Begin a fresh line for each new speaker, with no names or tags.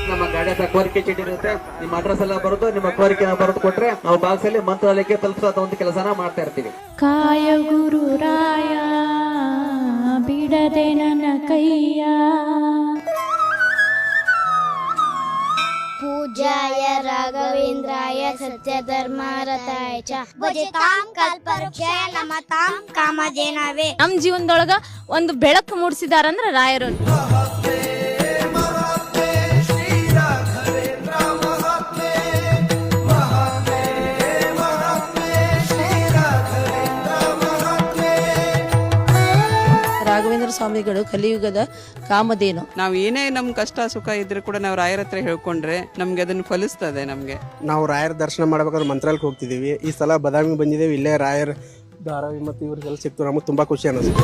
ನಮ್ಮ ಗಾಡಿ ಹತ್ರ ಕೋರಿಕೆ ಚೀಟಿ ಇರುತ್ತೆ. ನಿಮ್ಮ ಅಡ್ರೆಸ್ ಎಲ್ಲ ಬರೋದು, ನಿಮ್ಮ ಕೋರಿಕೆನ ಬರೆದು ಕೊಟ್ರೆ ನಾವು ಬಾಕ್ಸ್ ಅಲ್ಲಿ ಮಂತ್ರಾಲಯಕ್ಕೆ ತಲುಪಿಸೋ ಒಂದು ಕೆಲಸನ ಮಾಡ್ತಾ ಇರ್ತೀವಿ.
ಕಾಯ ಗುರು ರಾಯ ಬಿಡದೆ ನನ್ನ ಕೈಯ.
पूजाय राघवेन्द्राय सत्यधर्मरताय च भजतां कल्पवृक्षाय नमतां कामधेनवे.
ನಮ್ಮ ಜೀವನದೊಳಗ ಒಂದು ಬೆಳಕು ಮೂಡಿಸಿದಾರಂದ್ರ ರಾಯರು.
ರಾಘವೇಂದ್ರ ಸ್ವಾಮಿಗಳು ಕಲಿಯುಗದ ಕಾಮಧೇನು.
ನಾವು ಏನೇ ನಮ್ ಕಷ್ಟ ಸುಖ ಇದ್ರೆ ಕೂಡ ನಾವು ರಾಯರ ಹತ್ರ ಹೇಳ್ಕೊಂಡ್ರೆ ನಮ್ಗೆ ಅದನ್ನ ಫಲಿಸ್ತದೆ. ನಮ್ಗೆ
ನಾವು ರಾಯರ ದರ್ಶನ ಮಾಡ್ಬೇಕಾದ್ರೆ ಮಂತ್ರಾಲಯಕ್ಕೆ ಹೋಗ್ತಿದೀವಿ. ಈ ಸಲ ಬದಾಮಿ ಬಂದಿದ್ದೇವೆ. ಇಲ್ಲೇ ರಾಯರ ಧಾರಾವಿ ಮತ್ತು ಇವ್ರಿಗೆಲ್ಲ ಸಿಕ್ತು. ನಮಗೆ ತುಂಬಾ ಖುಷಿ ಅನ್ನಿಸ್ತು.